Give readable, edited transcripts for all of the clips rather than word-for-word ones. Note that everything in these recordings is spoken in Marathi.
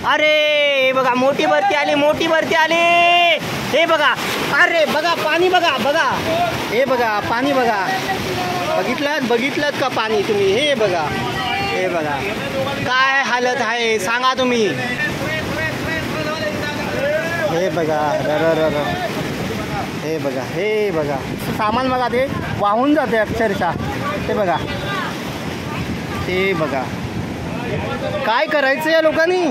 अरे हे बघा मोठी भरती आली, मोठी भरती आली. हे बघा, अरे बघा पाणी बघा, बघा हे बघा पाणी बघा. बघितलं का पाणी तुम्ही? हे बघा, हे बघा काय हालत आहे सांगा तुम्ही. हे बघा हे बघा, हे बघा सामान बघा, ते वाहून जाते अक्षरशः. ते बघा, ते बघा काय करायचं या लोकांनी.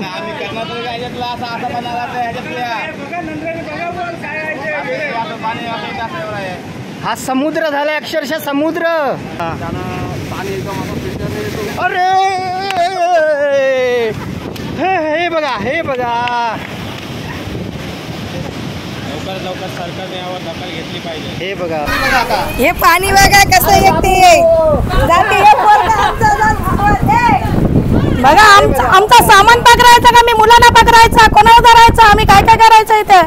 हा समुद्र झालाय अक्षरशः समुद्र. अरे हे बघा, हे बघा लवकर सरकारने यावर दखल घेतली पाहिजे. हे बघा, हे पाणी बघा कसं येते. बघा आमचा सामान पकडायचा का, मी मुलांना पकडायचा, कोणाला धरायचं, आम्ही काय काय करायचं इथे.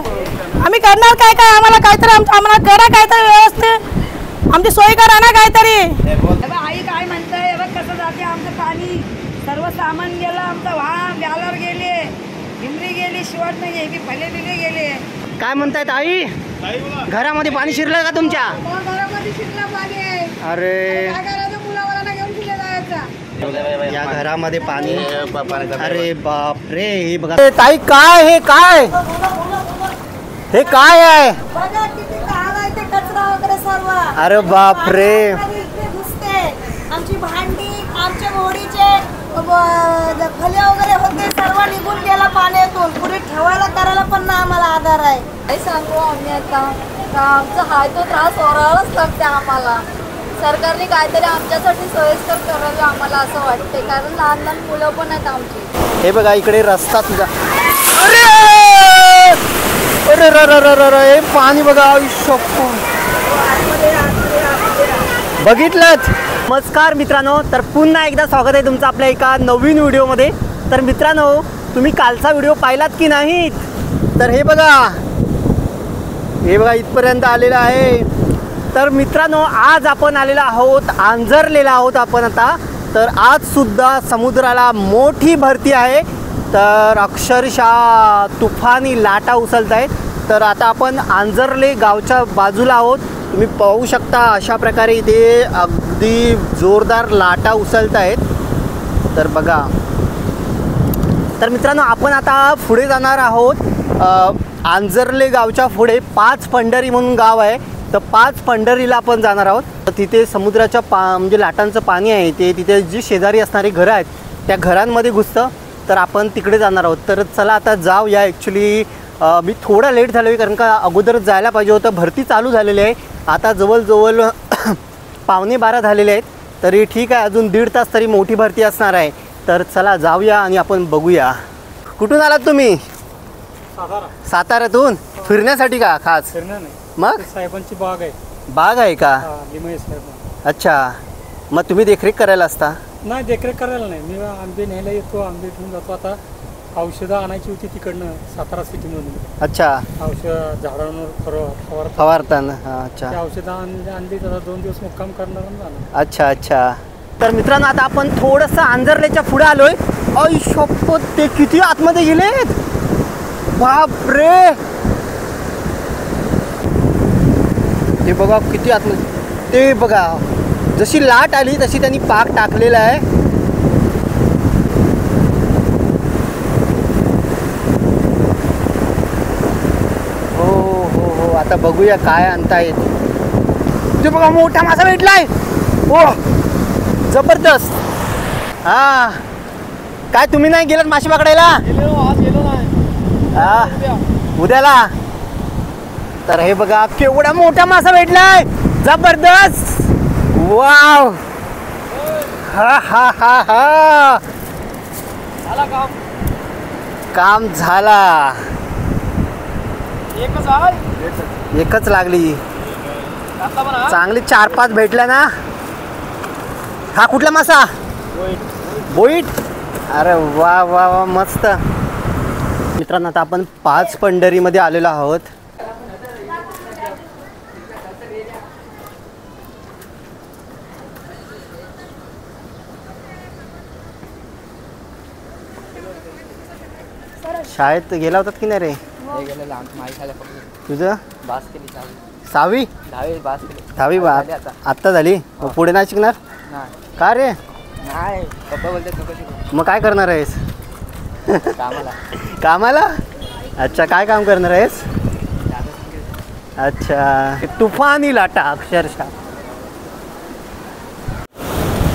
आम्ही करणार काय काय, आम्हाला काहीतरी आम्हाला करा काहीतरी व्यवस्थित, आमची सोय करा ना काहीतरी. आई काय म्हणताय बघ कसं जाते आमचं पाणी. सर्व सामान गेलं आमचं, वाहन बॅलर गेले, हिमरी गेली, शिवट नाही गेली, फले बिले गेले. काय म्हणतायत आई? घरामध्ये पाणी शिरलं का तुमच्या? घरामध्ये शिरलं पाणी. अरे काय करायचं, मुलावाला घेऊन कुठे जायचं या घरामध्ये पाणी. अरे बाप रे, हे बघा ताई काय, हे काय, हे काय आहे? बघा किती घाण आहे ते, कचरा वगैरे सर्व. अरे बाप रे, आमची भांडी, आमच्या मोडीचे फले वगैरे होते सर्व निघून गेला पाण्यातून. पुढे ठेवायला करायला पण ना आम्हाला आधार आहे. काय सांगू आम्ही आता, आमचा हाय तो त्रास ओरावाच लागते आम्हाला. सरकारने काहीतरी आमच्यासाठी सोयीस्कर करावे आम्हाला असं वाटते, कारण लहान लहान मुलं पण आहेत आमची. हे बघा इकडे रस्ता तुझा. अरे अरे हे पाणी बघा, बघितलंच. नमस्कार मित्रांनो, तर पुन्हा एकदा स्वागत आहे तुमचं आपल्या एका नवीन व्हिडिओमध्ये. तर मित्रांनो, तुम्ही कालचा व्हिडिओ पाहिलात की नाहीत? तर हे बघा इथपर्यंत आलेला आहे. तर मित्रांनो, आज आपण आलेलो आहोत, आंजरलेला आहोत आपण आता. तर आज सुद्धा समुद्राला मोठी भरती आहे. तर अक्षरशः तुफानी लाटा उसळत आहेत. तर आता आपण आंजर्ले गावच्या बाजूला आहोत. तुम्ही पाहू शकता अशा प्रकारे इथे अगदी जोरदार लाटा उसळत आहेत. तर बघा, तर मित्रांनो आपण आता पुढे जाणार आहोत. आंजर्ले गावच्या पुढे पाच पंढरी म्हणून गाव आहे. तर पाच पंढरीला आपण जाणार आहोत. तर तिथे समुद्राच्या म्हणजे लाटांचं पाणी आहे, ते तिथे जी शेजारी असणारी घरं आहेत त्या घरांमध्ये घुसतं. तर आपण तिकडे जाणार आहोत. तर चला आता जाऊया. ॲक्च्युली मी थोडा लेट झालो आहे, कारण का अगोदरच जायला पाहिजे होतं. भरती चालू झालेली आहे. आता जवळजवळ 11:15 झालेले आहेत. तरी ठीक आहे, अजून 1.5 तास तरी मोठी भरती असणार आहे. तर चला जाऊया आणि आपण बघूया. कुठून आलात तुम्ही? साताऱ्यातून. फिरण्यासाठी का खास? मग साहेबांची बाग आहे. बाग आहे का? अच्छा, मग तुम्ही देखरेख करायला असता? नाही, देखरेख करायला नाही, मी आंबे न्यायला येतो, आंबे घेऊन जातो. आता औषधं आणायची होती तिकडनं सातारा सिटीमधून. अच्छा, औषध झाडांवर फवारताना. अच्छा, औषधं आणली तर 2 दिवस मुक्काम करणार झालं. अच्छा अच्छा. तर मित्रांनो, आता आपण थोडंसं आंजर्लेच्या पुढे आलोय. आई शपथ, ते किती आतमध्ये गेलेत, बाप रे. ते बघा किती आतमध्ये. ते बघा जशी लाट आली तशी त्यांनी पाक टाकलेला आहे. हो हो हो, आता बघूया काय आणता येत. ते बघा मोठा मासा भेटलाय. हो, जबरदस्त. हा, काय तुम्ही नाही गेलात मासे पकडायला? हा, उद्याला. तर हे बघा केवढा मोठा मासा भेटलाय, जबरदस्त. वाव, हा हा हा हा, काम झाला. एकच लागली, चांगली 4-5 भेटल्या ना. हा कुठला मासा? बोईट. अरे वा वा वा, मस्त. मित्रांनो, आता आपण 5 पंढरीमध्ये आलेलो आहोत. शाळेत गेला होतात की नाही रे? तुझं 6वी 10वी आत्ता झाली? मग पुढे नाही शिकणार का रे? नाही पप्पा बोलतात नको शिकू. मग काय करणार आहेस? कामाला कामाला? अच्छा, काय काम करणार आहेस? अच्छा, तुफानी लाटा अक्षरशः.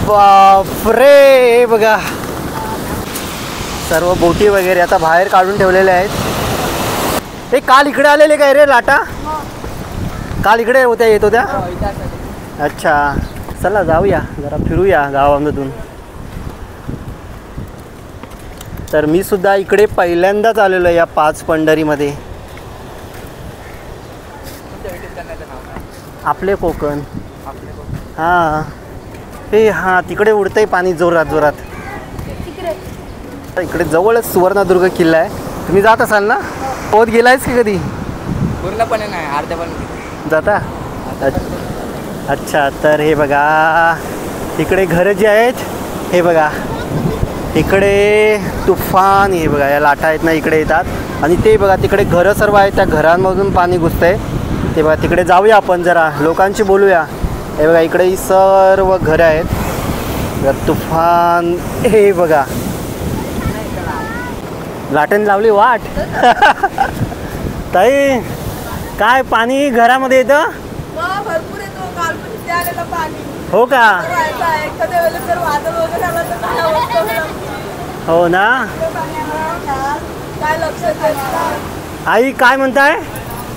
बापरे, बघा सर्व बोटी वगैरे आता बाहेर काढून ठेवलेल्या आहेत. हे काल इकडे आलेले काय रे लाटा? काल इकडे होत्या, येत होत्या? अच्छा, चला जाऊया जरा फिरूया गावामधून. तर मी सुद्धा इकडे पहिल्यांदाच आलेलो आहे या 5 पंढरीमध्ये. आपले कोकण. हां, हे हां तिकडे उडतंय पाणी जोरात जोरात. इकडे जवळच सुवर्णदुर्ग किल्ला आहे. तुम्ही जात असाल ना? पोहत गेलायस की कधी? पूर्णपणे नाही, अर्ध्या पण जाता? अच्छा, तर हे बघा इकडे घरं जी आहेत, हे बघा इकडे तुफान, हे बघा या लाटा आहेत ना इकडे येतात. आणि ते बघा तिकडे घरं सर्व आहेत, त्या घरांमधून पाणी घुसतंय. ते बघा तिकडे जाऊया आपण, जरा लोकांशी बोलूया. हे बघा इकडे ही सर्व घरं आहेत. तुफान, हे बघा लाटेन लावली वाट. ताई, काय पाणी घरामध्ये येतं? भरपूर येतो. काल पण इथे आलेलं पाणी. हो का? एखाद्या वेळेला जर वादळ वगैरे आला तर काय अवस्था होईल? हो ना. काय लक्षात येत? आई काय म्हणताय?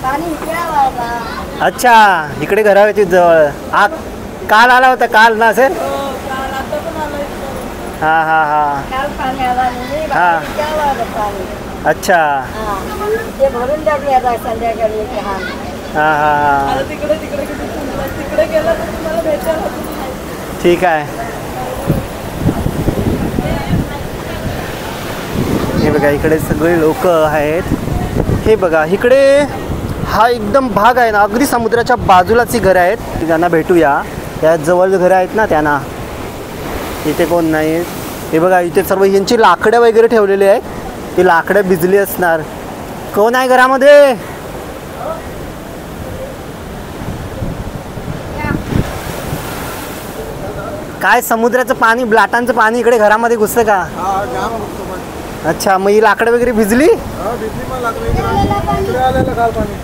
पाणी इकडे आलं. अच्छा, इकडे घरावरती जवळ. काल आला होता, काल ना सर? आता पण आलं इकडे. हां हां हां काल पाणी आला नाही. हां. इथे आलं पाणी. अच्छा, ते भरून द्यावी आता संध्याकाळी. हां हां हां आता तिकडे तिकडे किती तुमला तिकडे गेलं तर तुम्हाला भेटेल होतं. ठीक आहे. हे बघा इकडे सगळे लोक आहेत. हे बघा इकडे हा एकदम भाग आहे ना, अगदी समुद्राच्या बाजूलाच ही घरं आहेत. त्यांना भेटूया. त्या जवळ घरं आहेत ना त्यांना. इथे कोण नाही. हे बघा इथे सर्व यांची लाकडं वगैरे ठेवलेली आहेत. ती लाकडं भिजली असणार. कोण आहे घरामध्ये? काय समुद्राचं पाणी, लाटांचं पाणी इकडे घरामध्ये घुसतं का? अच्छा, मग ही लाकडं वगैरे भिजली?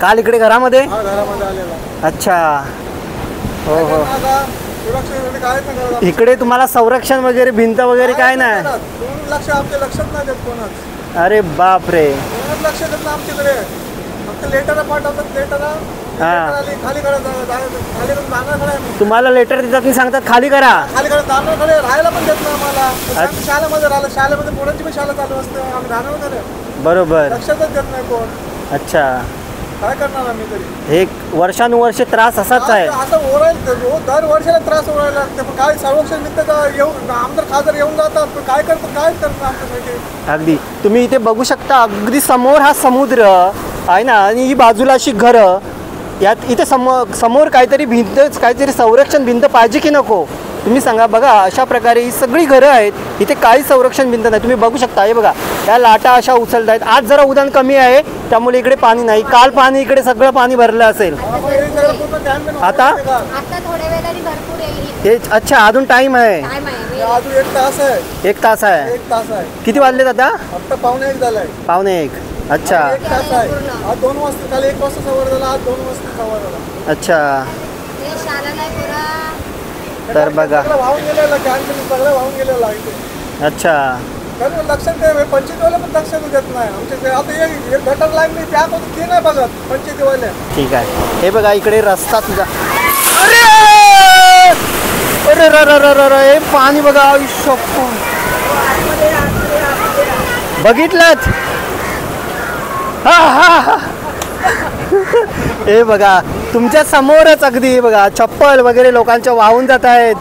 काल इकडे घरामध्ये? अच्छा, हो हो. इकडे तुम्हाला संरक्षण वगैरे भिंत वगैरे काय नाही? लक्षात नाही देत कोणाच. अरे बाप रे. लक्ष देत ना आमच्याकडे. फक्त लेटर पाठवतात. लेटर खाली करा. तुम्हाला लेटर देतात आणि सांगतात खाली करा. खाली करा, दानाकडे राहायला पण देत नाही आम्हाला. शाळेमध्ये राहिलं, शाळेमध्ये मुलांची पण शाळा चालू असते. आम्ही राहणार बरोबर. लक्षातच देत नाही कोण. अच्छा, काय करणार आम्ही तरी? एक वर्षानुवर्षे त्रास असाच आहे. असं ओरडायला दर वर्षाला त्रास ओरडायला लागते. पण काय संरक्षण मिळतं? येऊन आमदार खासदार येऊन जातात, पण काय करतात आमच्यासाठी? अगदी तुम्ही इथे बघू शकता, अगदी समोर हा समुद्र आहे ना, आणि ही बाजूला अशी घरं. यात इथे समोर काहीतरी भिंत, काहीतरी संरक्षण भिंत पाहिजे की नको? तुम्ही सांगा. बघा अशा प्रकारे ही सगळी घरं आहेत. इथे काही संरक्षण भिंत नाही. तुम्ही बघू शकता. हे बघा या लाटा अशा उचलत आहेत. आज जरा उदान कमी आहे त्यामुळे इकडे पाणी नाही. काल पाणी इकडे सगळं पाणी भरलं असेल. आता थोड्या वेळाने भरपूर येईल. ते अच्छा, अजून टाइम आहे. अजून 1 तास आहे. 1 तास आहे. 1 तास आहे. किती वाजलेत आता? फक्त 1:45 झालाय. 1:45. अच्छा 1 तास आहे. आज 2 वाजता, काल 1 वाजता सवार झाला, आज 2 वाजता सवार झाला. अच्छा, ते शाळा नाही पुरा. तर बघा. सगळं वाहून गेलेलं, कॅन्टीन सगळं वाहून गेलेलं आहे इथे. अच्छा, कारण लक्षात नाही. पंचायतीवाले पण लक्ष देत नाही आमच्या. आता एक गटर लाईन नाही, त्या पण ते नाही बघत पंचायतीवाले. ठीक आहे. हे बघा इकडे रस्ता तुझा. अरे अरे हे पाणी बघा. आयुष्य बघितलंच. हा हा हा. हे बघा तुमच्या समोरच अगदी बघा चप्पल वगैरे लोकांच्या वाहून जात आहेत.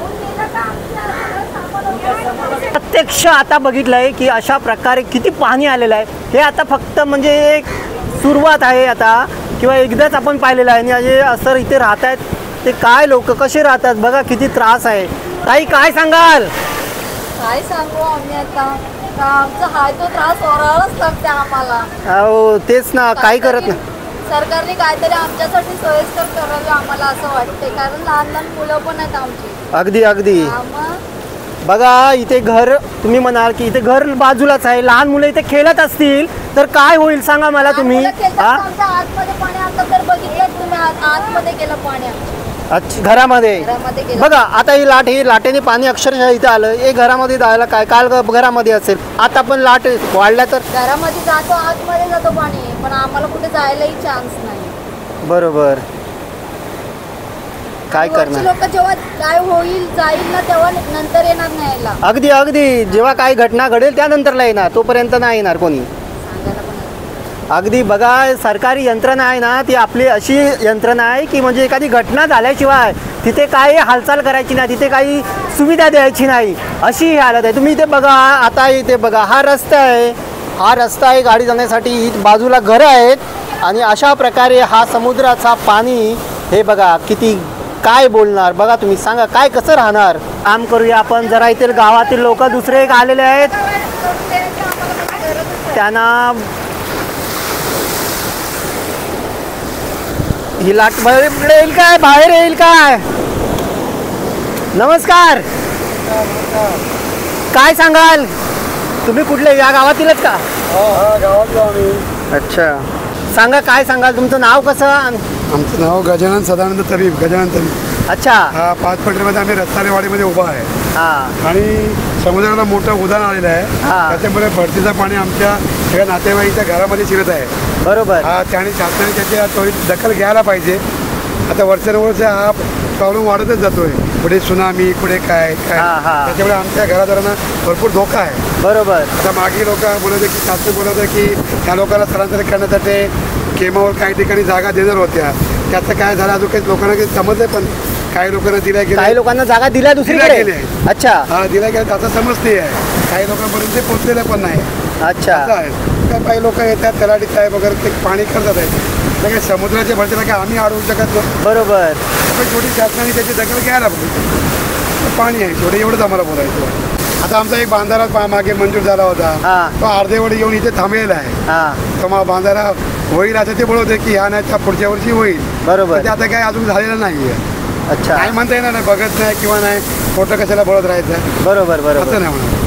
प्रत्यक्ष आता बघितलंय की अशा प्रकारे किती पाणी आलेलं आहे. हे आता फक्त म्हणजे एक सुरुवात आहे आता, किंवा एकदाच आपण पाहिलेलं आहे. आणि असं इथे राहत आहेत ते काय लोक कसे राहतात बघा, किती त्रास आहे. ताई काय सांगाल? काय सांगू आम्ही आता. आमचा हाय तो त्रास ओरावाच लागते आम्हाला. अहो तेच ना, काही करत नाही. सरकारने काहीतरी आमच्यासाठी सोयीस्कर करावे आम्हाला असं वाटते, कारण लहान लहान मुलं पण आहेत आमची. अगदी अगदी. मग बघा इथे घर, तुम्ही म्हणाल की इथे घर बाजूलाच आहे, लहान मुलं इथे खेळत असतील तर काय होईल सांगा मला तुम्ही. मुलं खेळतात, हा आमच्या आतमध्ये पाणी. आता तर बघितलं तुम्ही, आतमध्ये गेलं पाणी आमच्या अच्छा, घरामध्ये. घरामध्ये गेलं. बघा आता ही लाटेने पाणी अक्षरशः इथे आलं, हे घरामध्ये जायला काय, काल घरामध्ये असेल, आता पण लाट वाढल्या तर. घरामध्ये जातो, आतमध्ये जातो पाणी, पण आम्हाला कुठे जायलाही चान्स नाही. बरोबर, काय करणार. लोक जेव्हा काय होईल जाईल ना तेव्हा नंतर येणार नाही यायला. अगदी अगदी, जेव्हा काही घटना घडेल त्यानंतरला येणार, तोपर्यंत नाही येणार कोणी. सांगायला पण अगदी बघा, सरकारी यंत्रणा आहे ना ती आपली अशी यंत्रणा आहे की म्हणजे एखादी घटना झाल्याशिवाय तिथे काही हालचाल करायची नाही, तिथे काही सुविधा द्यायची नाही, अशी ही हालत आहे. तुम्ही इथे बघा, आता इथे बघा हा रस्ता आहे, गाडी जाण्यासाठी बाजूला घरं आहेत आणि अशा प्रकारे हा समुद्राचा पाणी, हे बघा किती, काय बोलणार बघा तुम्ही, सांगा काय कसं राहणार. काम करूया आपण जरा, इथे गावातील लोक दुसरे एक आलेले आहेत, त्यांना ही लाट बाहेर येईल काय, बाहेर येईल काय. नमस्कार, काय सांगाल तुम्ही, कुठले, या गावातीलच का. गावातलो आम्ही. अच्छा, सांगा काय सांगाल, तुमचं नाव कसं. आमचं नाव गजानन सदानंद तरीफ, गजानन तरीफ. अच्छा. हा 5 पटरीमध्ये आम्ही रस्तारेवाडीमध्ये उभा आहे हां आणि समुद्राला मोठं उधाण आलेलं आहे. हा. त्याच्यामुळे भरतीचं पाणी आमच्या सगळ्या नातेवाईच्या घरामध्ये शिरत आहे. बरोबर. हा, त्याने शासनाने त्याची त्वरित दखल घ्यायला पाहिजे. आता वर्षानुवर्ष हा प्रॉब्लेम वाढतच जातोय, पुढे सुनामी, पुढे काय काय, हा. त्याच्यामुळे आमच्या घरादारांना भरपूर धोका आहे. बरोबर. आता मागे लोक बोलत होते की, शासन बोलत होते की त्या लोकांना स्थलांतरित करण्यासाठी केमावर काही ठिकाणी जागा देणार होत्या. त्याचं काय झालं अजून काही लोकांना काही समजलंय, पण काही लोकांना दिल्या काही गेल्या, लोकांना जागा दिल्या दुसरीकडे. गेल्या आहे. अच्छा हा, दिल्या गेल्या त्याचा समजते आहे, काही लोकांपर्यंत ते पोहोचलेलं पण नाही. अच्छा. असं आहे. काय काही लोक येतात तलाठी साहेब वगैरे ते पाणी करतात आहेत, काही समुद्राच्या भरतीला काय आम्ही अडवू शकत नाही. बरोबर. पण छोटी शासनाने त्याची दखल घ्यायला पाहिजे. पाणी आहे छोटे, एवढंच आम्हाला बोलायचं. आता आमचा एक बांधारा मागे मंजूर झाला होता, हा. तो अर्धेवड येऊन इथे थांबलेला आहे. हां तर मग बांधारा होईल असं ते बोलवते की ह्या नाही त्या पुढच्या वर्षी होईल. बरोबर. पण ते आता काही अजून झालेलं नाही आहे. अच्छा. काय म्हणता येणार नाही, बघत नाही किंवा नाही, खोटं कशाला बोलत राहायचं, बरोबर बरोबर. असं नाही म्हणा.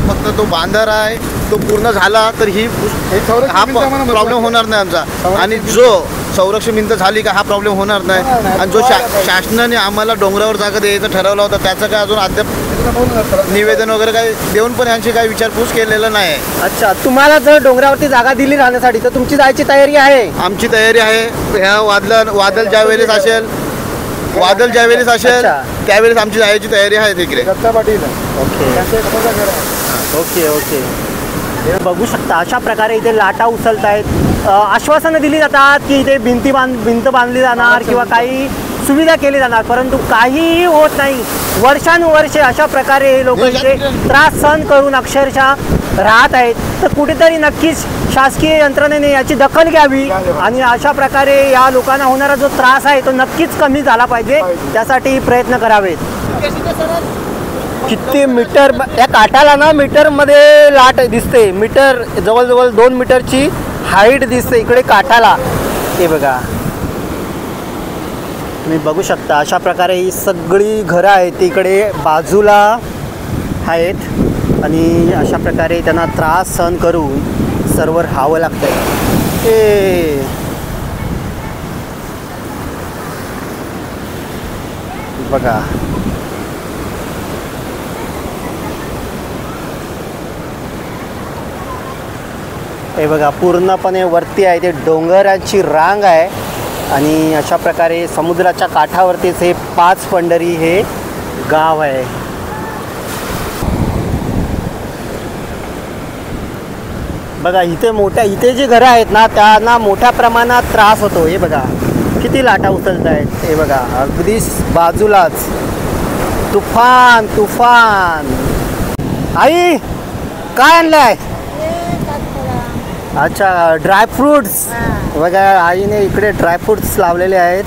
फक्त तो बांधारा आहे तो पूर्ण झाला तर हा प्रॉब्लेम होणार नाही आमचा. आणि जो संरक्षण भिंत झाली का हा प्रॉब्लेम होणार नाही. आणि जो शासनाने आम्हाला डोंगरावर जागा द्यायचं ठरवलं होतं त्याचं काय अजून अद्याप निवेदन वगैरे काही देऊन पण यांची काही विचारपूस केलेलं नाही. अच्छा, तुम्हाला जर डोंगरावरती जागा दिली राहण्यासाठी तर तुमची जायची तयारी आहे. आमची तयारी आहे. ह्या वादळ ज्यावेळेस असेल अच्छा. त्यावेळेस आमची जायची तयारी आहे तिकडे. Datta Patil okay okay. हे बघू शकता अशा प्रकारे इथे लाटा उचलत आहेत. आश्वासनं दिली जातात की इथे भिंत बांधली जाणार किंवा काही सुविधा केली जाणार, परंतु काहीही होत नाही. वर्षानुवर्षे अशा प्रकारे हे लोक इथे त्रास सहन करून अक्षरशः राहत आहेत. तर कुठेतरी नक्कीच शासकीय यंत्रणेने याची दखल घ्यावी आणि अशा प्रकारे या लोकांना होणारा जो त्रास आहे तो नक्कीच कमी झाला पाहिजे, त्यासाठी प्रयत्न करावेत. किती मीटर, या काठाला ना मीटरमध्ये लाट दिसते. मीटर जवळजवळ 2 मीटरची हाईट दिसते इकडे काठाला. हे बघा तुम्ही बघू शकता अशा प्रकारे ही सगळी घरं आहेत ती इकडे बाजूला आहेत आणि अशा प्रकारे त्यांना त्रास सहन करून सर्व राहावं लागतं. हे बघा हे बघा पूर्णपणे वरती आहे ते डोंगराची रांग आहे आणि अशा प्रकारे समुद्राच्या काठावरतीच हे 5 पंढरी हे गाव आहे. बघा इथे जी घरं आहेत ना त्यांना मोठ्या प्रमाणात त्रास होतो. हे बघा किती लाटा उचलत आहेत. हे बघा अगदी बाजूलाच तुफान. आई काय आणलंय. अच्छा, ड्रायफ्रूट्स. बघा आईने इकडे ड्रायफ्रूट्स लावलेले आहेत.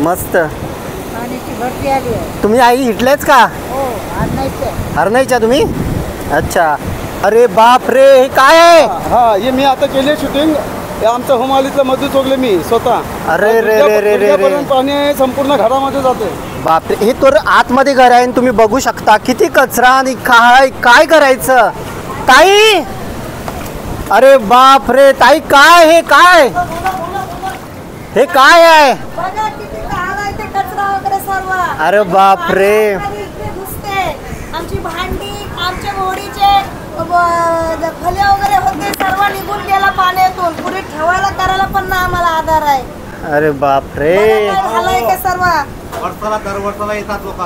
मस्त. पाण्याची भरती आली आहे. तुम्ही आई इथलेच का. हो हरणाईच्या तुम्ही? अच्छा. अरे बाप रे, हे काय आहे? हा, हे मी आता केले शूटिंग. आमच्या होमालीतलं मधू चोगले मी स्वतः. अरे रे रे रे रे रे. पाणी संपूर्ण घरामध्ये जाते. बापरे, हे तर आतमध्ये घर आहे. तुम्ही बघू शकता किती कचरा आणि काय करायचं ताई? अरे बाप रे ताई, काय हे काय हे काय आहे? बघा किती घाण आहे ते कचरा वगैरे सर्व. अरे बाप रे. पाणी इकडे घुसते. आमची भांडी, आमच्या होडीचे फले वगैरे होते सर्व निघून गेला पाण्यातून. पुढे ठेवायला करायला पण ना आम्हाला आधार आहे. अरे बाप रे. बघा काय झालंय ते सर्व. दर वर्षाला येतात लोक.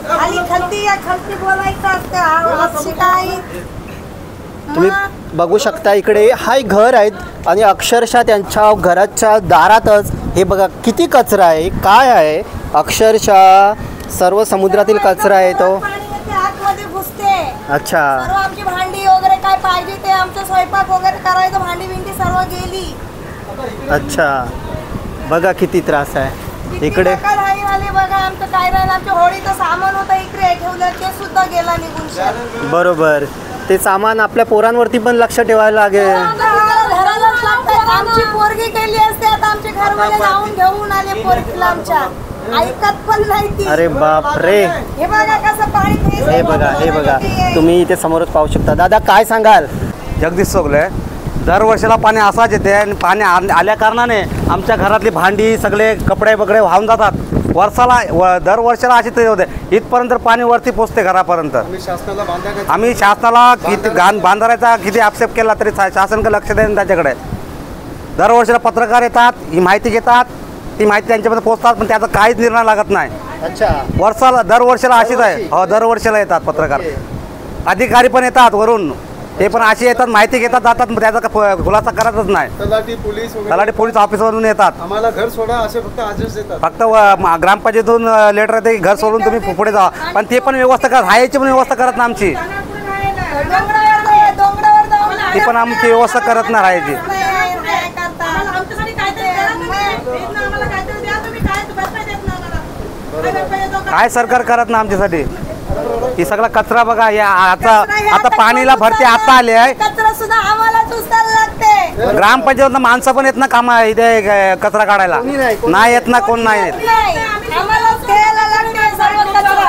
खाली खलती बोलायचं असतं. काय तुम्ही बघू शकता इकडे हाय घर आहेत आणि अक्षरशः त्यांच्या घराच्या दारातच हे बघा किती कचरा आहे. काय आहे, अक्षरशः सर्व समुद्रातील कचरा आहे तो. आतमध्ये घुसते. अच्छा. सर्व आमची भांडी वगैरे काय पाहिजे ते आमचं स्वयंपाक वगैरे करायचं, भांडी बिंडी सर्व गेली. अच्छा, बघा किती त्रास आहे इकडे. आले बघा, आमचं काय राहिलं, आमच्या होळीचं सामान होतं इकडे ठेवलं ते सुद्धा गेला निघून. बरोबर, ते सामान आपल्या पोरांवरती पण लक्ष ठेवायला लागेल. आमची पोरगी केली असते, आता आमच्या घरवाले जाऊन घेऊन आले पोरगीला आमच्या. ऐकत पण नाही ती. अरे बाप रे. हे बघा कसं पाणी. हे बघा, हे बघा, तुम्ही इथे समोरच पाहू शकता. दादा काय सांगाल? जगदीश चोगले. दरवर्षीला पाणी असाच येते आणि पाणी आल्या कारणाने आमच्या घरातली भांडी सगळे कपडे बगडे वाहून जातात. दर वर्षाला अशी तरी होते. इथपर्यंत पाणी वरती पोचते घरापर्यंत. आम्ही शासनाला किती बांधारायचा किती आक्षेप केला तरी शासन लक्ष देईन त्याच्याकडे. दरवर्षीला पत्रकार येतात, ही माहिती घेतात, ती माहिती त्यांच्यापर्यंत पोहोचतात, पण त्याचा काहीच निर्णय लागत नाही. अच्छा. दरवर्षीला अशीच आहे. हो, दरवर्षीला येतात पत्रकार. अधिकारी पण येतात वरून, ते पण असे येतात, माहिती घेतात, जातात, त्याचा खुलासा करतच नाही. तलाठी पोलीस ऑफिसवरून येतात. आम्हाला घर सोडा असे फक्त आदेश देतात. फक्त ग्रामपंचायतीतून लेटर येते, घर सोडून तुम्ही पुढे जा. पण ते पण व्यवस्था करत, राहायची पण व्यवस्था करत नाही आमची. ती पण आमची व्यवस्था करत नाही राहायची. काय सरकार करत ना आमच्यासाठी. ही सगळा कचरा बघा. या आता पाणीला भरती आता आले आहे. कचरा सुद्धा आम्हालाच उचलायला लागते. ग्रामपंचायत माणसं पण येत ना काम इथे कचरा काढायला. नाही येत ना, कोण नाही येत. आम्हालाच घ्यायला लागते सर्व कचरा.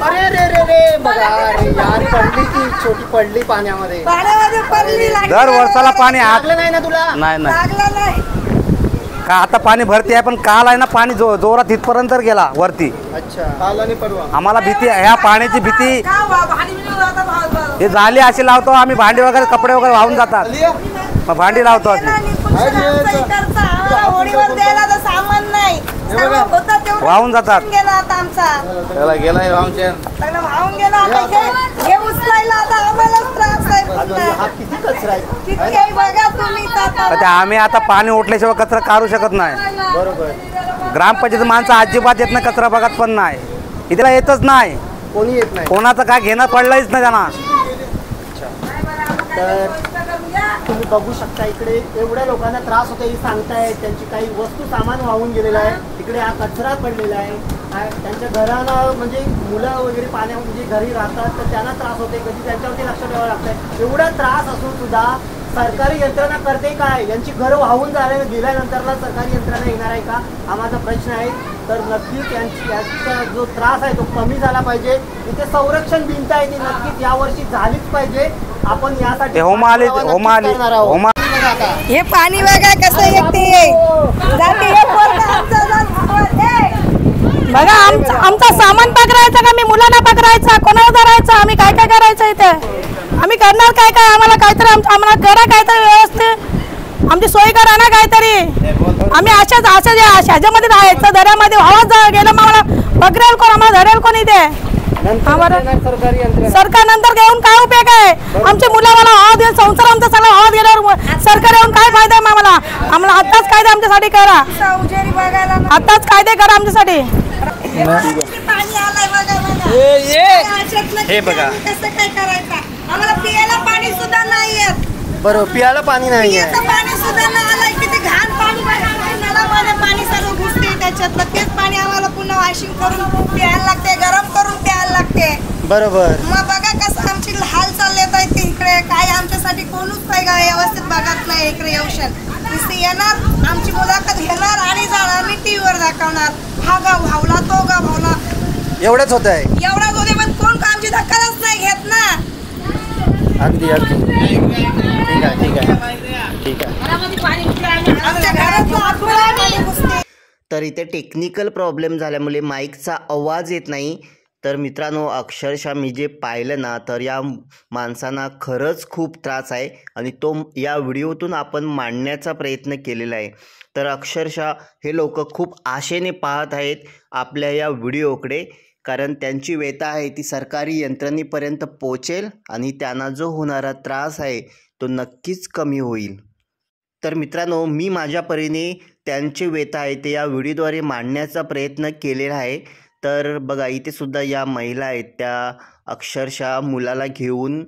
अरे रे रे रे, बघा अरे यार, पडली ती छोटी, पडली पाण्यामध्ये. पाण्यामध्ये पडली. दर वर्षाला पाणी लागलं नाही ना तुला? नाही लागलं नाही. का आता पाणी भरती आहे, पण काल आहे ना पाणी जोरात इथपर्यंत गेला वरती. अच्छा. काल आणि परवा आम्हाला भीती, ह्या पाण्याची भीती हे झाली अशी लावतो आम्ही. भांडी वगैरे कपडे वगैरे वाहून जातात, मग भांडी लावतो अशी. होळीवर द्यायला तर सामान नाही, वाहून जातात. गेला आता आमचा सगळं वाहून गेला. आता हे उचलायला आता आम्हालाच त्रास आहे. हा किती कचरा आहे. किती बघा तुम्ही आता. तर आम्ही आता पाणी ओटल्याशिवाय कचरा काढू शकत नाही. बरोबर. ग्रामपंचायत माणसं अजिबात येत नाही, कचरा बघत पण नाही, इथला येतच नाही. कोणी येत नाही. कोणाचं काय घेणं पडलंच नाही त्यांना. तर तुम्ही बघू शकता इकडे एवढ्या लोकांना त्रास होतो, हे सांगतायत. त्यांची काही वस्तू सामान वाहून गेलेलं आहे. इकडे हा कचरा पडलेला आहे. त्यांच्या घराला म्हणजे मुलं वगैरे पाण्यामध्ये घरी राहतात, तर त्यांना त्रास होते. कधी त्यांच्यावरती लक्ष द्यावं लागतं. एवढा त्रास असून सुद्धा सरकारी यंत्रणा करते काय? यांची घरं वाहून गेल्यानंतरला सरकारी यंत्रणा येणार आहे का, हा माझा प्रश्न आहे. तर नक्कीच यांचा जो त्रास आहे तो कमी झाला पाहिजे. इथे संरक्षण भिंत आहे ती नक्कीच यावर्षी झालीच पाहिजे. आपण यासाठी हे पाणी बघा कसं येते. बघा आमचा सामान पकडायचा का, मी मुलांना पकडायचा, कोणाला धरायचं, आम्ही काय काय करायचं इथे. आम्ही करणार काय काय. आम्हाला काहीतरी आम्हाला करा काहीतरी व्यवस्थित, आमची सोय करा ना काहीतरी. आम्ही ह्याच्यामध्ये राहायचं, दऱ्यामध्ये वाहत गेलं मग आम्हाला पकडेल कोण, आम्हाला धरेल कोण इथे. सरकार नंतर घेऊन काय उपयोग आहे. आमचे मुलं मला हवा देऊन संसार आमचा सगळा हवा गेल्यावर सरकार येऊन काय फायदा आहे आम्हाला. आम्हाला आत्ताच कायदे आमच्यासाठी करा, आत्ताच कायदे करा आमच्यासाठी. हे बघा, कसं काय करायचं. आम्हाला पियाला पाणी सुद्धा नाही येत. बरोबर, पियाला पाणी नाही आहे. पाणी सुद्धा नाही आलं. किती घाण पाणी, नळामध्ये पाणी सगळं घुसते. याच्यातलं तेच पाणी आम्हाला पुन्हा वॉशिंग करून प्यायला लागते, गरम करून प्यायला लागते. बरोबर. मग बघा कसं आमची हाल चाललेत आहेत ते इकडे. काय आमच्यासाठी कोणच नाही का व्यवस्थित बघत नाही इकडे येऊशन. नुसते येणार, आमची मुलाखत घेणार आणि जाणार आणि टीव्हीवर दाखवणार. हा गाव भावला, तो गाव भावला, एवढंच होत आहे. एवढाच होते. पण कोण आमची दखलच नाही घेत ना. अगदी अगदी. ठीक आहे ठीक आहे ठीक आहे. आमच्या घरात पाणी घुसते. तर इथे टेक्निकल प्रॉब्लेम झाल्यामुळे माईकचा आवाज येत नाही. तर मित्रांनो, अक्षरशः मी जे पाहिलं ना, तर या माणसांना खरंच खूप त्रास आहे आणि तो या व्हिडिओतून आपण मांडण्याचा प्रयत्न केलेला आहे. तर अक्षरशः हे लोक खूप आशेने पाहत आहेत आपल्या या व्हिडिओकडे, कारण त्यांची व्यथा आहे ती सरकारी यंत्रणेपर्यंत पोचेल आणि त्यांना जो होणारा त्रास आहे तो नक्कीच कमी होईल. तर मित्रांनो, मी माझ्या परीने त्यांची व्यथा आहे ते या व्हिडिओद्वारे मांडण्याचा प्रयत्न केलेला आहे. तर बघा, इथे सुद्धा या महिला आहेत, त्या अक्षरशः मुलाला घेऊन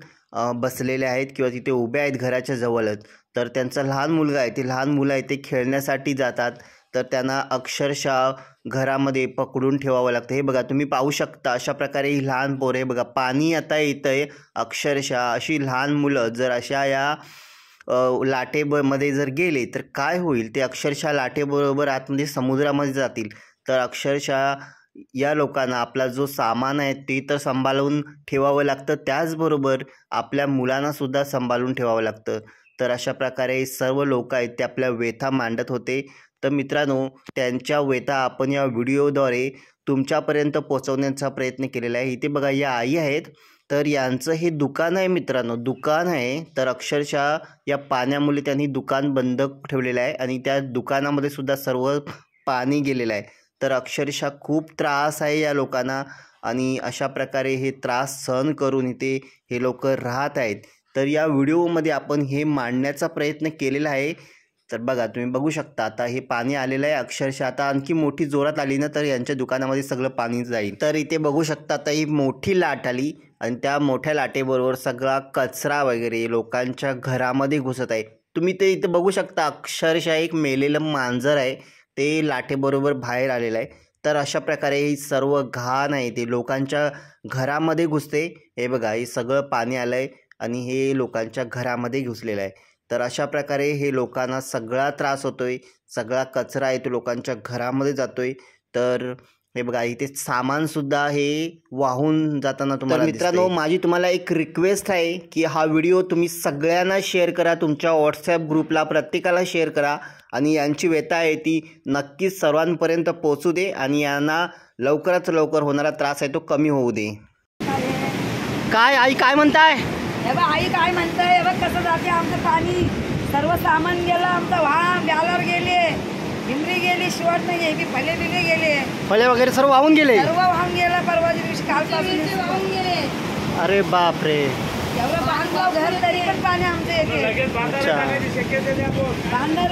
बसलेल्या आहेत किंवा तिथे उभ्या आहेत घराच्या जवळच. तर त्यांचा लहान मुलगा आहे, ते लहान मुलं आहे ते खेळण्यासाठी जातात. तर त्यांना अक्षरशः घरामध्ये पकडून ठेवावं लागतं. हे बघा, तुम्ही पाहू शकता अशा प्रकारे ही लहान पोरं आहे. बघा, पाणी आता येतं आहे. अक्षरशः अशी लहान मुलं जर अशा या लाटेमध्ये जर गेले तर काय होईल? ते अक्षरशः लाटेबरोबर आतमध्ये समुद्रामध्ये जातील. तर अक्षरशः या लोकांना आपला जो सामान आहे ते तर सांभाळून ठेवावं लागतं, त्याचबरोबर आपल्या मुलांनासुद्धा सांभाळून ठेवावं लागतं. तर अशा प्रकारे सर्व लोक आहेत ते आपल्या व्यथा मांडत होते. तर मित्रांनो, त्यांच्या व्यथा आपण या व्हिडिओद्वारे तुमच्यापर्यंत पोहोचवण्याचा प्रयत्न केलेला आहे. इथे बघा, या आई आहेत. तर यांचं हे दुकान आहे मित्रांनो, दुकान आहे. तर अक्षरशः या पाण्यामुळे त्यांनी दुकान बंद ठेवलेलं आहे आणि त्या दुकानामध्ये सुद्धा सर्व पाणी गेलेलं आहे. तर अक्षरशः खूप त्रास आहे या लोकांना आणि अशा प्रकारे हे त्रास सहन करून इथे हे लोक राहत आहेत. तर या व्हिडिओमध्ये आपण हे मांडण्याचा प्रयत्न केलेला आहे. तर बघा, तुम्ही बघू शकता आता हे पाणी आलेलं आहे. अक्षरशः आता आणखी मोठी जोरात आली ना तर यांच्या दुकानामध्ये सगळं पाणी जाईल. तर इथे बघू शकता आता ही मोठी लाट आली आणि त्या मोठ्या लाटेबरोबर सगळा कचरा वगैरे लोकांच्या घरामध्ये घुसत आहे. तुम्ही ते इथे बघू शकता, अक्षरशः एक मेलेलं मांजर आहे ते लाटेबरोबर बाहेर आलेलं आहे. तर अशा प्रकारे ही सर्व घाण आहे ते लोकांच्या घरामध्ये घुसते. हे बघा, हे सगळं पाणी आलं आहे आणि हे लोकांच्या घरामध्ये घुसलेलं आहे. तर अशा प्रकारे हे लोकांना सगळा त्रास होतोय, सगळा कचरा आहे तो लोकांच्या घरामध्ये जातोय. तर हे बघा, इथे सामानसुद्धा हे वाहून जाताना तुम्हाला मित्रांनो, माझी तुम्हाला एक रिक्वेस्ट आहे की हा व्हिडिओ तुम्ही सगळ्यांना शेअर करा, तुमच्या व्हॉट्सॲप ग्रुपला प्रत्येकाला शेअर करा आणि यांची व्यथा आहे ती नक्कीच सर्वांपर्यंत पोहोचू दे आणि यांना लवकरात लवकर होणारा त्रास आहे तो कमी होऊ दे. काय आई काय म्हणताय? हे बघ आई काय म्हणताय, हे बघ कसं जाते आमचं पाणी. सर्व सामान गेलं आमचं, वाहन बॅलर गेले, भिंडरी गेली, शेवट नाही गेली, फळे बिले गेले, फळे वगैरे सर्व वाहून गेले. सर्व वाहून गेलं. परवाच्या दिवशी कालपासून वाहून गेले. अरे बापरे, एवढं बांधगाव घर तरी पण पाणी आमचं येते. बांधायला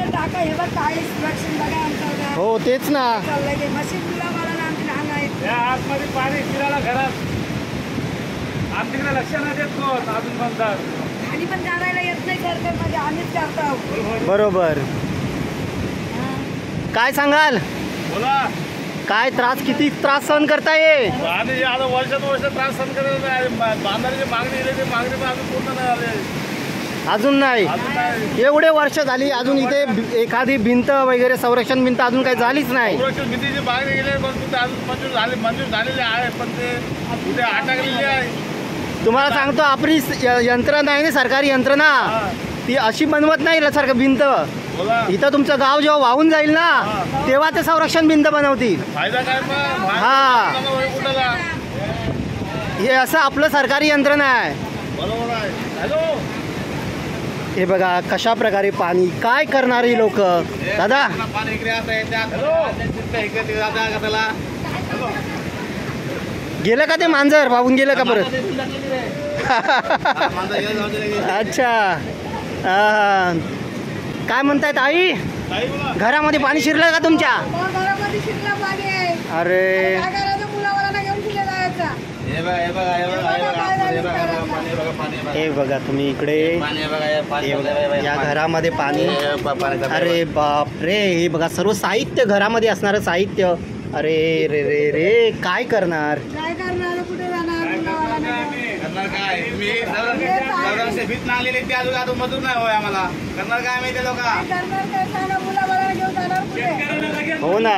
टाका. हे बघ काय सुरक्षण बघा आमचं. हो तेच ना, चाललंय ते मशीन तुला मला ना आमची लहान आहेत. आतमध्ये पाणी फिरायला घरात आमच्याकडे लक्ष नाही देत कोण अजून म्हणतात. आणि पण जाणायला येत नाही सरकारमध्ये, आम्हीच करतो. बरोबर. काय सांगाल? बोला, काय त्रास, किती त्रास सहन करताय? आणि आता वर्षात वर्ष त्रास सहन करत नाही. बांधायची मागणी येते, ते मागणी पण अजून पूर्ण नाही आले. अजून नाही. एवढे वर्ष झाली अजून इथे एखादी भिंत वगैरे संरक्षण भिंत अजून काही झालीच नाही. संरक्षण भिंतीची मागणी गेली पण ते अजून मंजूर झालेली आहे, पण ते कुठे अटकलेली आहे. तुम्हाला सांगतो, आपली यंत्रणा आहे ना, सरकारी यंत्रणा, ती अशी बनवत नाही सारखं भिंत. इथं तुमचं गाव जेव्हा वाहून जाईल ना तेव्हा ते संरक्षण भिंत बनवतील. फायदा काय? हा, हे असं आपलं सरकारी यंत्रणा आहे. बरोबर आहे. हॅलो, हे बघा कशा प्रकारे पाणी, काय करणारी लोक. दादा पाणी इकडे आता गेलं का ते मांजर वाहून गेलं का परत? अच्छा, काय म्हणतायत आई? घरामध्ये पाणी शिरलं का तुमच्या? घरामध्ये शिरलं पाणी आहे. अरे काय करायचं, मुलावाला घेऊन कुठे जायचं? हे बघा तुम्ही इकडे, हे बघा या घरामध्ये पाणी. अरे बाप रे, हे बघा सर्व साहित्य घरामध्ये असणारं साहित्य. अरे रे रे रे, काय करणार? काय करणार, कुठे जाणार? काय मी भीत ना आलेले ते अजून मजूर नाही होय आम्हाला करणार काय माहिती लोक करणार काय? सांगा, मुलाबाळाला घेऊन जाणार कुठे? हो ना,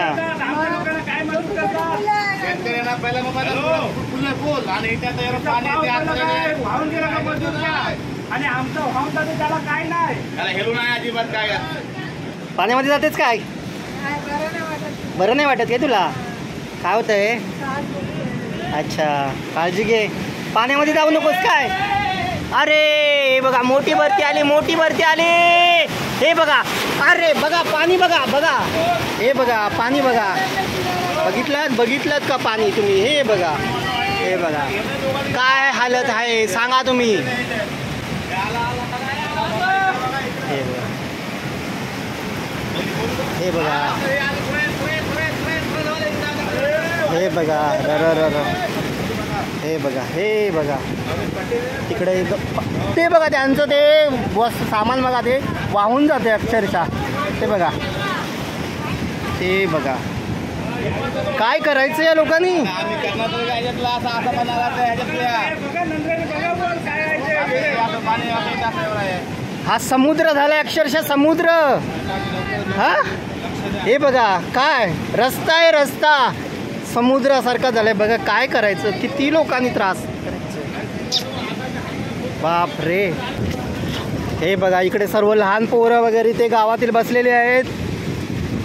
शेतकऱ्यांना पहिला मोबाईल बोल आणि त्यात पाणी आणि आमचं वाहून जाते त्याला काय नाही, त्याला हेलू नाही अजिबात. काय पाण्यामध्ये जातेच काय? बरं नाही वाटत काय तुला? काय होतंय? अच्छा, काळजी घे, पाण्यामध्ये जाऊ नकोस काय. अरे हे बघा मोठी भरती आली, मोठी भरती आली. हे बघा, अरे बघा पाणी, बघा बघा, हे बघा पाणी बघा. बघितलं का पाणी तुम्ही? हे बघा, हे बघा काय हालत आहे सांगा तुम्ही. हे बघा, हे बघा, र र र, हे बघा, हे बघा तिकडे ते बघा, त्यांचं ते सामान बघा, ते वाहून जाते अक्षरशः. ते बघा, ते बघा काय करायचं या लोकांनी. हा समुद्र झालाय अक्षरशः समुद्र. हा हे बघा काय रस्ता आहे, रस्ता समुद्रासारखा झालाय. बघा काय करायचं, किती लोकांनी त्रास करायचं. बाप रे. हे बघा इकडे सर्व लहान पोरं वगैरे ते गावातील बसलेले आहेत.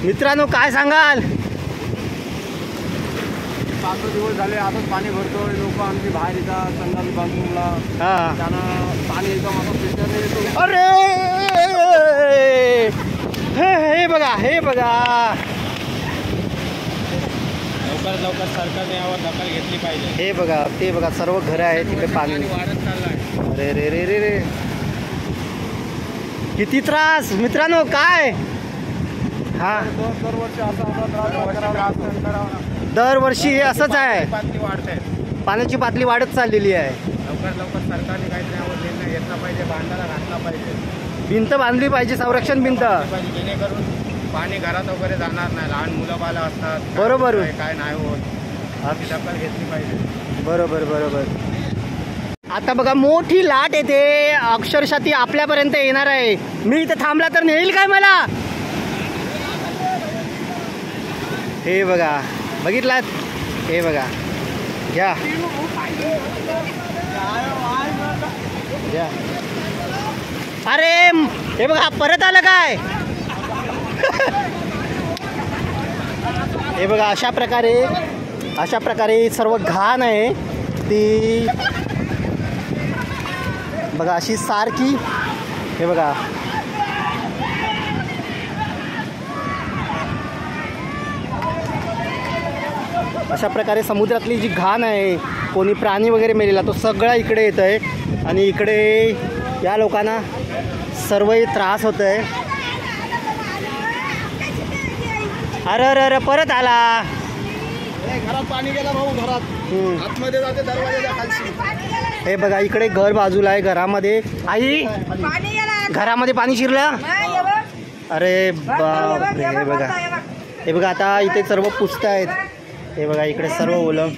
मित्रांनो काय सांगाल? 7 दिवस झाले आताच पाणी भरतोय. लोक आमची बाहेर येतात संडास बाथरूमला, हा त्यांना पाणी एकदम आता प्रेशरने येतो. अरे हे बघा, हे बघा लवकर सरकारने यावर दखल घेतली पाहिजे. हे बघा, ते बघा सर्व घरं आहेत तिकडे पाणी वाढत चाललाय. अरे रे रे रे रे, किती त्रास मित्रांनो. काय हा दरवर्षी हे असंच आहे, पातळी वाढते, पाण्याची पातळी वाढत चाललेली आहे. लवकर सरकारने काहीतरी यावर निर्णय घेतला पाहिजे, बांधायला घातला पाहिजे, भिंत बांधली पाहिजे, संरक्षण भिंत. जेणेकरून पाणी घरात वगैरे जाणार नाही. लहान मुलं बाला असतात, बरोबर. काय नाही होत, अशी दखल घेतली पाहिजे. बरोबर बरोबर. आता बघा मोठी लाट येते, अक्षरशः ती आपल्यापर्यंत येणार आहे. मी इथं थांबला तर नेईल काय मला? हे बघा बघितलात, हे बघा घ्या घ्या. अरे हे बघा परत आलं काय. हे बघा अशा प्रकारे सर्व घाण आहे ती बघा अशी सारखी. हे बघा अशा प्रकारे समुद्रातली जी घाण आहे, कोणी प्राणी वगैरे मेलेला तो सगळा इकडे येत आहे. आणि इकडे या लोकांना सर्व त्रास होत आहे. अरे अरे अरे परत आला. घरात पाणी गेला भाऊ, घरात आतमध्ये जाते दरवाजाच्या खालची. हे बघा इकडे घर बाजूला आहे, घरामध्ये आई घरामध्ये पाणी शिरलं. अरे बाप रे. हे बघा, हे बघा आता इथे सर्व पुसतायत. हे बघा इकडे सर्व ओलं.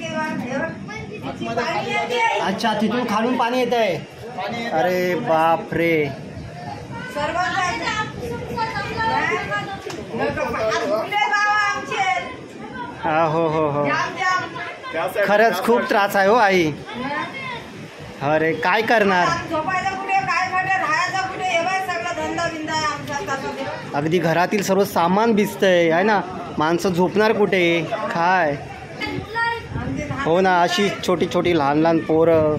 अच्छा तिथून खालून पाणी येत आहे. अरे बाप रे. हा हो हो हो, खरंच खूप त्रास आहे हो आई. अरे काय करणार. अगदी घरातील सर्व सामान भिजतंय आहे ना. माणसं झोपणार कुठे काय. हो ना, अशी छोटी छोटी लहान लहान पोरं.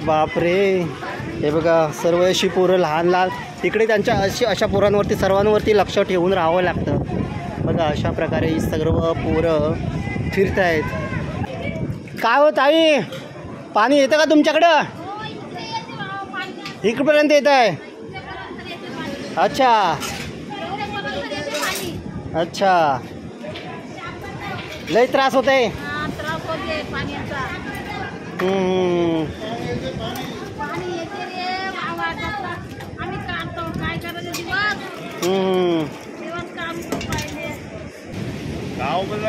बापरे. हे बघा सर्व अशी पोरं लहान लहान. तिकडे त्यांच्या अशा पोरांवरती सर्वांवरती लक्ष ठेवून राहावं लागतं. बघा अशा प्रकारे ही सर्व पोरं फिरत आहेत. काय होत आई, पाणी येतं का तुमच्याकडं? इकडपर्यंत येत आहे. अच्छा अच्छा, लय त्रास होत आहे. त्रास होते पाण्याचा. पाणी येते रे बाबा, आम्ही काढतो, काय करायचं दिवस काम पाहिजे.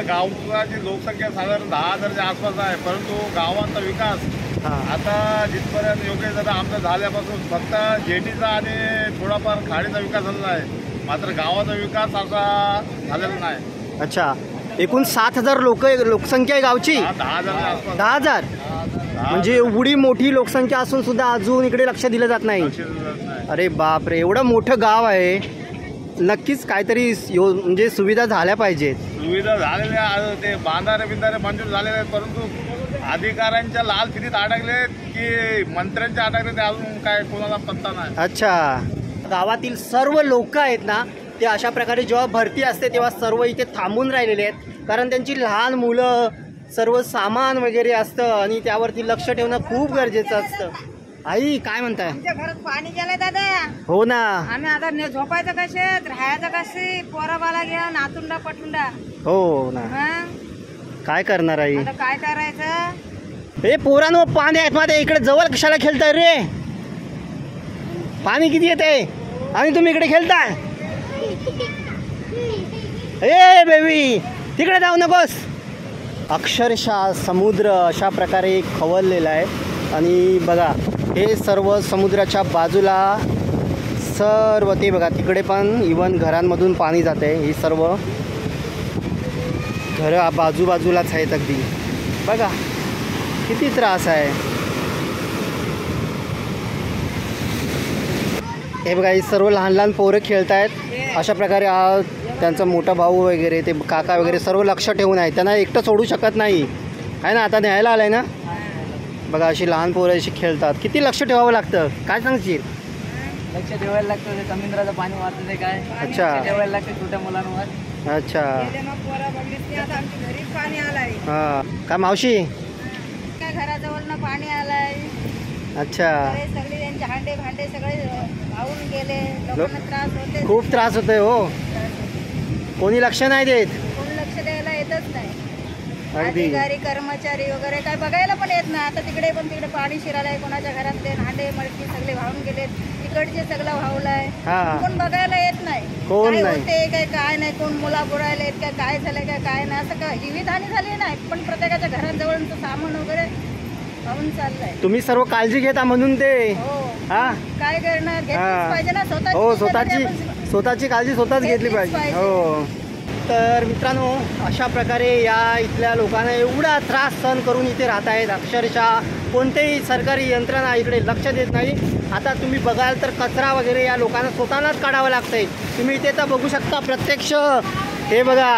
गावाची लोकसंख्या साधारण 10,000च्या आसपास आहे, परंतु गावाचा विकास आता जिथपर्यंत योग्य जर आमचा झाल्यापासून फक्त जेटीचा आणि थोडाफार खाडीचा विकास झालेला आहे, मात्र गावाचा विकास असा झालेला नाही. अच्छा, एकूण 7,000 लोकसंख्या आहे गावची. 10,000च्या आसपास. 10,000 म्हणजे एवढी मोठी लोकसंख्या असून सुद्धा अजून इकडे लक्ष दिलं जात नाही. अरे बापरे, एवढं मोठं गाव आहे, नक्कीच काहीतरी म्हणजे सुविधा झाल्या पाहिजेत. सुविधा झालेल्या ते बांधारे बिंधारे मंजूर झालेले आहेत, परंतु अधिकाऱ्यांच्या लाल फितीत अडकलेत की मंत्र्यांच्या अडकले ते अजून काय कोणाला पत्ता नाही. अच्छा, गावातील सर्व लोक आहेत ना ते अशा प्रकारे जेव्हा भरती असते तेव्हा सर्व इथे थांबून राहिलेले आहेत, कारण त्यांची लहान मुलं सर्व सामान वगैरे असतं आणि त्यावरती लक्ष ठेवणं खूप गरजेचं असतं. आई काय म्हणताय? आमच्या घरात पाणी गेलंय दादा. हो ना, आम्ही आता झोपायचं कसे, राहायचं कसे, पोराबाला घ्या नातुंडा पटुंडा. हो ना, काय करणार आई? आता काय करायचं? हे पोरांनो, पाणी आहेत मध्ये, इकडे जवळ कशाला खेळताय रे? पाणी किती येते आणि तुम्ही इकडे खेळताय? ए बेबी, तिकडे जाऊ नकोस. अक्षरशः समुद्र अशा प्रकारे खवळलेला आहे आणि बघा हे सर्व समुद्राच्या बाजूला सर्व ते बघा, तिकडे पण इवन घरांमधून पाणी जाते. ही सर्व घरं बाजूबाजूलाच आहेत अगदी. बघा किती त्रास आहे. हे बघा, ही सर्व लहान लहान पोरं खेळत आहेत अशा प्रकारे. त्यांचा मोठा भाऊ वगैरे ते काका वगैरे सर्व लक्ष ठेवून आहे, त्यांना एकटं सोडू शकत नाही आहे ना. आता न्यायला आलाय ना. बघा अशी लहान पोरं अशी खेळतात. किती लक्ष ठेवावं लागतं, काय सांगशील? लक्ष ठेवायला लागतं, समुद्राचं पाणी वाहतं ते काय. अच्छा, ठेवायला लागतं छोट्या मुलांवर. अच्छा, घरी पाणी आलाय. हां काय मावशी? काय घराजवळनं पाणी आलाय. अच्छा, सगळे त्यांचे हांडे भांडे सगळे वाहून गेले. लोकांना त्रास होते, खूप त्रास होतोय. हो, कोणी लक्ष नाही देत, कोण लक्ष द्यायला येतच नाही. अगदी. अधिकारी कर्मचारी वगैरे काय बघायला पण येत नाही. आता तिकडे पाणी शिरायलाय, कोणाच्या घरातले हांडे मडकी सगळे वाहून गेलेत, तिकडचे सगळं वाहवलाय. हा, कोण बघायला येत नाही, कोण काय नाही. होते काय नाही, कोण मुला बुडायला येत काय झालंय काय नाही, असं काय जीवितहानी झाली नाही, पण प्रत्येकाच्या घराजवळचं सामान वगैरे वाहून चाललंय. तुम्ही सर्व काळजी घेता म्हणून ते. हो, हा, काय करणार, घेतलीच हा. पाहिजे ना. हो, स्वतःची काळजी स्वतःच घेतली पाहिजे. हो. तर मित्रांनो, अशा प्रकारे या इथल्या लोकांना एवढा त्रास सहन करून इथे राहत आहेत. अक्षरशः कोणतेही सरकारी यंत्रणा इकडे लक्ष देत नाही. आता तुम्ही बघाल तर कचरा वगैरे या लोकांना स्वतःलाच काढावं लागतंय. तुम्ही इथे तर बघू शकता प्रत्यक्ष. हे बघा,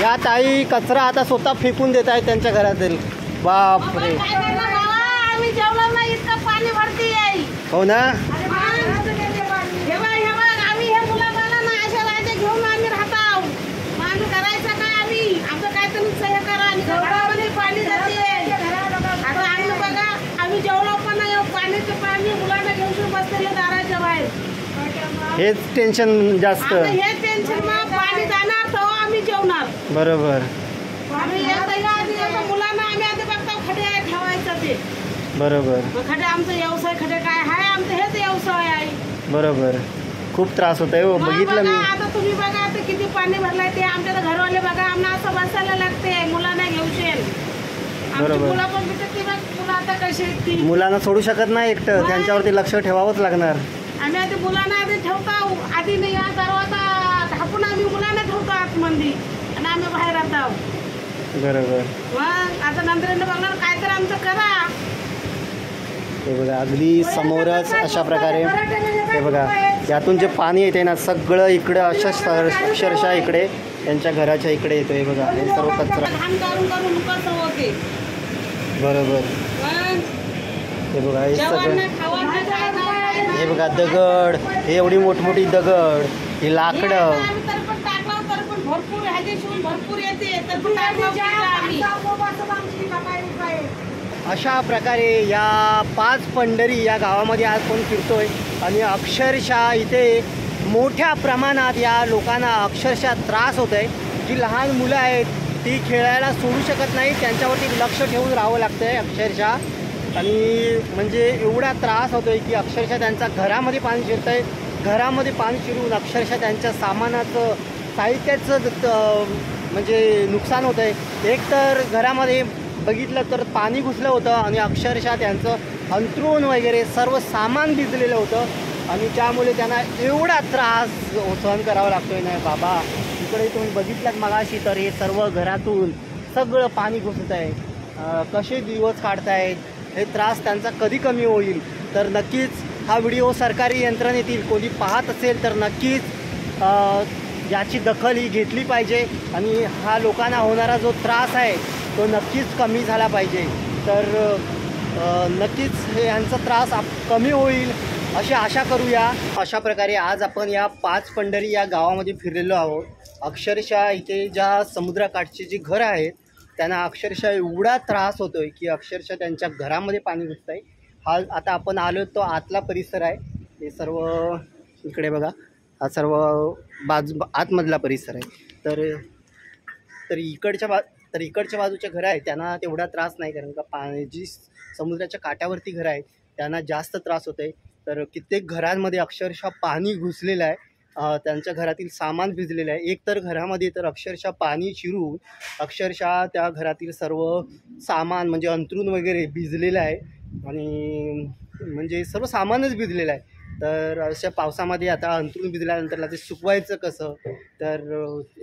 या ताई कचरा आता स्वतः फेकून देत आहेत त्यांच्या घरातील. बापरे, आम्ही जेवलो नाही, इतकं पाणी भरती आहे. हो ना. आम्ही हे मुलाबाला ना अशा राहते घेऊन आम्ही राहतो. आम्ही करायचं काय, आम्ही आमचं काय तर सह्य करा. घरामध्ये पाणी जाते. आता आम्ही बघा, आम्ही जेवलो पण नाही, पाणीचं पाणी मुलांना घेऊन बसलेले दाराच्या बाहेर. हेच टेन्शन जास्त. हे टेन्शन मग पाणी जाणार तर आम्ही जेवणार. बरोबर, आम्ही मुलांना आम्ही आधी बघतो खडे ठेवायचं ते. बरोबर, खडे आमचा व्यवसाय, खडे काय आहे आमचं, हेच व्यवसाय आहे. बरोबर. खूप त्रास होत आहे. हो, बघितलं मी. आता तुम्ही बघा आता किती पाणी भरलंय ते. आमच्या घरवाले बघा, आम्हाला असं बसायला लागते, मुलांना घेऊशेल. आमची मुलं पण ती बघ, मुलं आता कशी आहेत ती. मुलांना सोडू शकत नाही एकटं, त्यांच्यावरती लक्ष ठेवावंच लागणार. आम्ही आधी मुलांना आधी ठेवतो, आधी नाही या दरवाजा ढापून आम्ही मुलांना ठेवतो आतमध्ये आणि आम्ही बाहेर राहतो. बरोबर. मग आता नंतर बघणार काय तर आमचं करा. हे बघा, अगदी समोरच अशा प्रकारे हे बघा, यातून जे पाणी येते ना सगळं इकडं अक्षरशः इकडे त्यांच्या घराच्या इकडे येतो. हे बघा, हे सर्व कचरा. बरोबर. हे बघा, हे सगळं. हे बघा दगड, हे एवढी मोठमोठी दगड, हे लाकडं. अशा प्रकारे या 5 पंढरी या गावामध्ये आज कोण फिरतोय आणि अक्षरशः इथे मोठ्या प्रमाणात या लोकांना अक्षरशः त्रास होत आहे. जी लहान मुलं आहेत ती खेळायला सोडू शकत नाही, त्यांच्यावरती लक्ष ठेवून राहावं लागतं आहे अक्षरशः. आणि म्हणजे एवढा त्रास होतो आहे की अक्षरशः त्यांच्या घरामध्ये पाणी शिरतं आहे, घरामध्ये पाणी शिरून अक्षरशः त्यांच्या सामानाचं साहित्याचं म्हणजे नुकसान होतं आहे. एक तर घरामध्ये बघितलं तर पाणी घुसलं होतं आणि अक्षरशः त्यांचं अंथरूण वगैरे सर्व सामान भिजलेलं होतं आणि त्यामुळे त्यांना एवढा त्रास सहन करावा लागतो आहे ना बाबा. इकडे तुम्ही बघितलात मगाशी तर हे सर्व घरातून सगळं पाणी घुसत आहे. कसे दिवस काढतायत, हे त्रास त्यांचा कधी कमी होईल. तर नक्कीच हा व्हिडिओ सरकारी यंत्रणेतील कोणी पाहत असेल तर नक्कीच याची दखल ही घेतली पाहिजे आणि हा लोकांना होणारा जो त्रास आहे तो नक्कीच कमी झाला पाहिजे. तर नक्कीच हे यांचा त्रास कमी होईल अशी आशा करूया. अशा प्रकारे आज आपण या 5 पंढरी या गावामध्ये फिरलेलो आहोत. अक्षरशः इथे ज्या समुद्राकाठचे जे घर आहेत त्यांना अक्षरशः एवढा त्रास होतो आहे की अक्षरशः त्यांच्या घरामध्ये पाणी घुसतं आहे. हा आता आपण आलो तो आतला परिसर आहे. हे सर्व इकडे बघा, हा सर्व आतमधला परिसर आहे. तर इकडच्या बाजूच्या घरं आहेत त्यांना तेवढा त्रास नाही, कारण का पाणी जी समुद्राच्या काठावरती घरं आहेत त्यांना जास्त त्रास होतं आहे. तर कित्येक घरांमध्ये अक्षरशः पाणी घुसलेलं आहे, त्यांच्या घरातील सामान भिजलेलं आहे. एक तर घरामध्ये तर अक्षरशः पाणी शिरून अक्षरशः त्या घरातील सर्व सामान म्हणजे अंथरूण वगैरे भिजलेलं आहे आणि म्हणजे सर्व सामानच भिजलेलं आहे. तर अशा पावसामध्ये आता अंथरूण भिजल्यानंतर ते सुकवायचं कसं, तर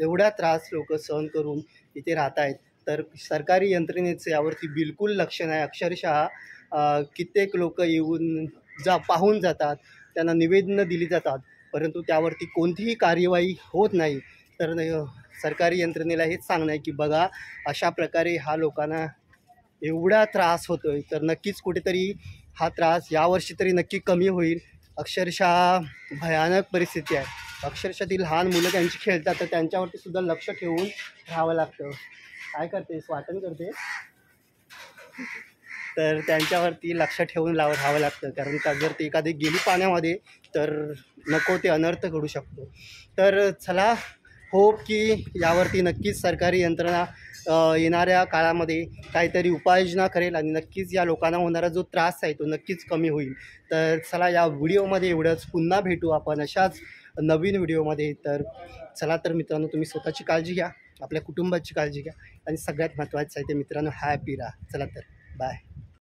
एवढा त्रास लोक सहन करून इथे राहत आहेत. तर सरकारी यंत्रणेचं यावरती बिलकुल लक्ष नाही. अक्षरशः कित्येक लोक येऊन पाहून जातात, त्यांना निवेदनं दिली जातात, परंतु त्यावरती कोणतीही कार्यवाही होत नाही. तर सरकारी यंत्रणेला हेच सांगणं आहे की बघा अशा प्रकारे हा लोकांना एवढा त्रास होतो आहे, तर नक्कीच कुठेतरी हा त्रास यावर्षी तरी नक्की कमी होईल. अक्षरशः भयानक परिस्थिती आहे. अक्षरशः ती लहान मुलं त्यांची खेळतात तर त्यांच्यावरती सुद्धा लक्ष ठेवून राहावं लागतं. काय करतेस, वाटण करते, तर त्यांच्यावरती लक्ष ठेवून राहावं लागतं, कारण का जर ते एखादी गेली पाण्यामध्ये तर नको ते अनर्थ घडू शकतो. तर चला, होप की यावरती नक्कीच सरकारी यंत्रणा येणाऱ्या काळामध्ये काहीतरी उपाययोजना करेल आणि नक्कीच या लोकांना होणारा जो त्रास आहे तो नक्कीच कमी होईल. तर चला, या व्हिडिओमध्ये एवढंच. पुन्हा भेटू आपण अशाच नवीन व्हिडिओमध्ये. तर चला तर मित्रांनो, तुम्ही स्वतःची काळजी घ्या, आपल्या कुटुंबाची काळजी घ्या आणि सगळ्यात महत्त्वाचं आहे ते मित्रांनो, हॅपी राहा. चला तर, बाय.